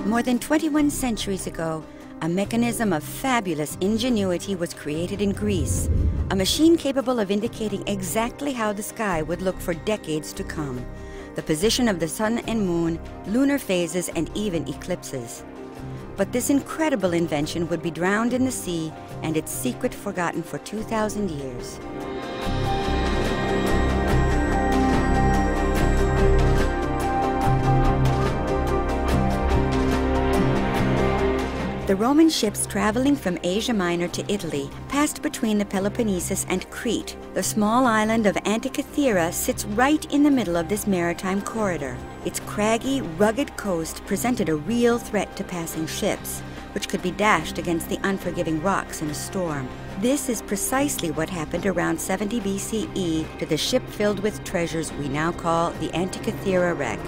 More than 21 centuries ago, a mechanism of fabulous ingenuity was created in Greece, a machine capable of indicating exactly how the sky would look for decades to come, the position of the sun and moon, lunar phases, and even eclipses. But this incredible invention would be drowned in the sea and its secret forgotten for 2,000 years. The Roman ships traveling from Asia Minor to Italy passed between the Peloponnesus and Crete. The small island of Antikythera sits right in the middle of this maritime corridor. Its craggy, rugged coast presented a real threat to passing ships, which could be dashed against the unforgiving rocks in a storm. This is precisely what happened around 70 BCE to the ship filled with treasures we now call the Antikythera wreck.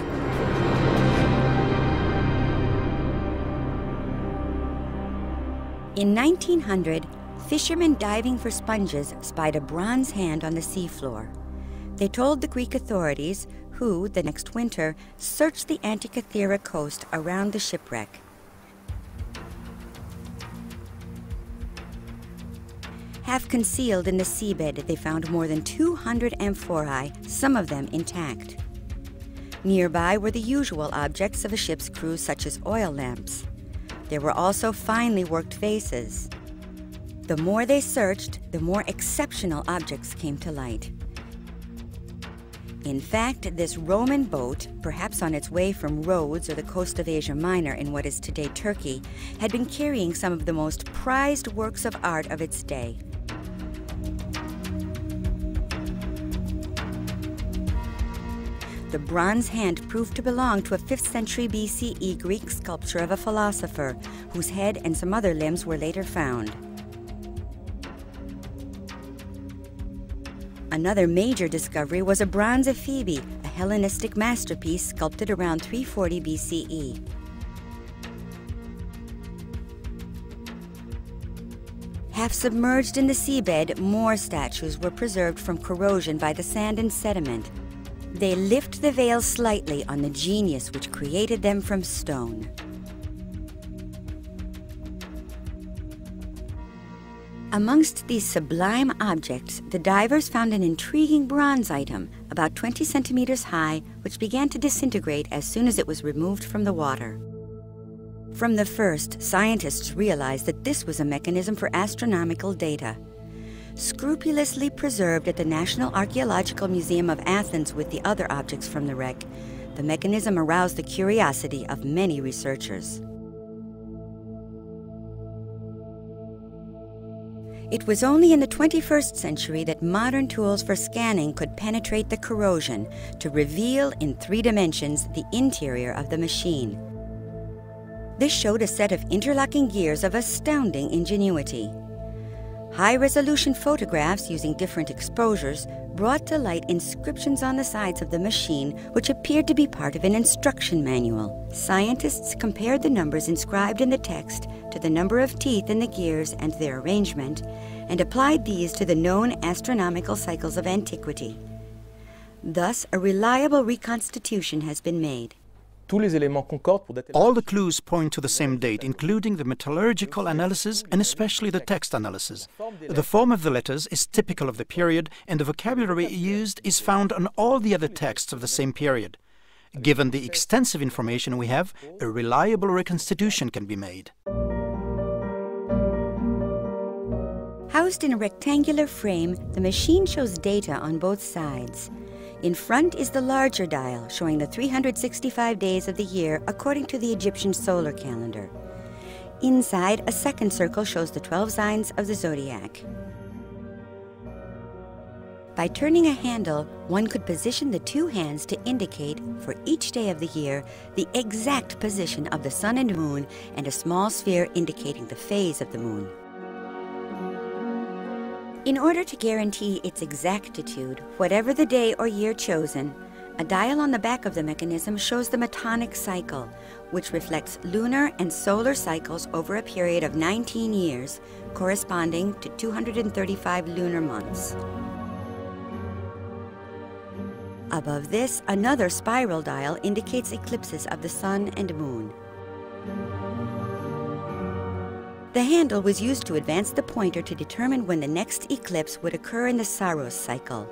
In 1900, fishermen diving for sponges spied a bronze hand on the seafloor. They told the Greek authorities, who, the next winter, searched the Antikythera coast around the shipwreck. Half concealed in the seabed, they found more than 200 amphorae, some of them intact. Nearby were the usual objects of a ship's crew, such as oil lamps. There were also finely worked vases. The more they searched, the more exceptional objects came to light. In fact, this Roman boat, perhaps on its way from Rhodes or the coast of Asia Minor in what is today Turkey, had been carrying some of the most prized works of art of its day. The bronze hand proved to belong to a 5th century BCE Greek sculpture of a philosopher, whose head and some other limbs were later found. Another major discovery was a bronze Ephebi, a Hellenistic masterpiece sculpted around 340 BCE. Half submerged in the seabed, more statues were preserved from corrosion by the sand and sediment. They lift the veil slightly on the genius which created them from stone. Amongst these sublime objects, the divers found an intriguing bronze item, about 20 centimeters high, which began to disintegrate as soon as it was removed from the water. From the first, scientists realized that this was a mechanism for astronomical data. Scrupulously preserved at the National Archaeological Museum of Athens with the other objects from the wreck, the mechanism aroused the curiosity of many researchers. It was only in the 21st century that modern tools for scanning could penetrate the corrosion to reveal in 3 dimensions the interior of the machine. This showed a set of interlocking gears of astounding ingenuity. High-resolution photographs using different exposures brought to light inscriptions on the sides of the machine which appeared to be part of an instruction manual. Scientists compared the numbers inscribed in the text to the number of teeth in the gears and their arrangement, and applied these to the known astronomical cycles of antiquity. Thus, a reliable reconstitution has been made. All the clues point to the same date, including the metallurgical analysis and especially the text analysis. The form of the letters is typical of the period, and the vocabulary used is found on all the other texts of the same period. Given the extensive information we have, a reliable reconstitution can be made. Housed in a rectangular frame, the machine shows data on both sides. In front is the larger dial, showing the 365 days of the year according to the Egyptian solar calendar. Inside, a second circle shows the 12 signs of the zodiac. By turning a handle, one could position the 2 hands to indicate, for each day of the year, the exact position of the sun and moon, and a small sphere indicating the phase of the moon. In order to guarantee its exactitude, whatever the day or year chosen, a dial on the back of the mechanism shows the metonic cycle, which reflects lunar and solar cycles over a period of 19 years, corresponding to 235 lunar months. Above this, another spiral dial indicates eclipses of the sun and moon. The handle was used to advance the pointer to determine when the next eclipse would occur in the Saros cycle.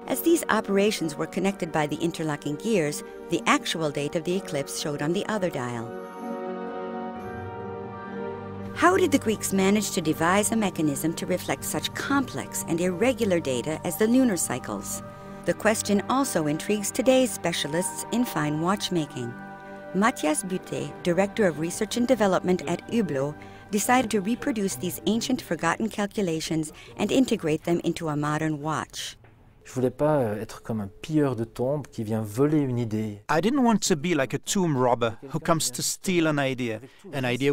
As these operations were connected by the interlocking gears, the actual date of the eclipse showed on the other dial. How did the Greeks manage to devise a mechanism to reflect such complex and irregular data as the lunar cycles? The question also intrigues today's specialists in fine watchmaking. Matthias Butte, Director of Research and Development at Hublot, decided to reproduce these ancient forgotten calculations and integrate them into a modern watch. Je voulais pas être comme un pilleur de tombes qui vient voler une idée. I didn't want to be like a tomb robber who comes to steal an idea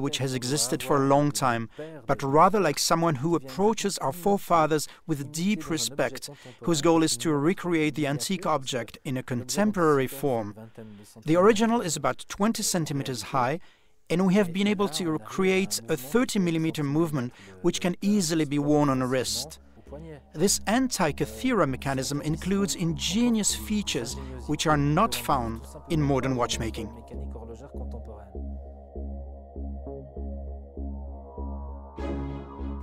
which has existed for a long time, but rather like someone who approaches our forefathers with deep respect, whose goal is to recreate the antique object in a contemporary form. The original is about 20 centimeters high, and we have been able to create a 30mm movement which can easily be worn on a wrist. This Antikythera mechanism includes ingenious features which are not found in modern watchmaking.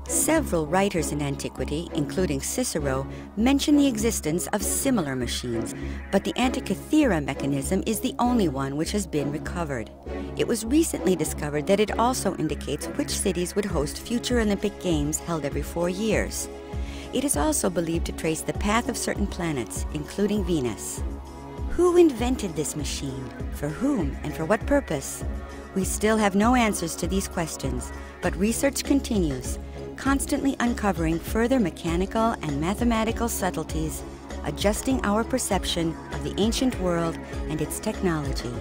Several writers in antiquity, including Cicero, mention the existence of similar machines, but the Antikythera mechanism is the only one which has been recovered. It was recently discovered that it also indicates which cities would host future Olympic Games held every 4 years. It is also believed to trace the path of certain planets, including Venus. Who invented this machine? For whom and for what purpose? We still have no answers to these questions, but research continues, constantly uncovering further mechanical and mathematical subtleties, adjusting our perception of the ancient world and its technology.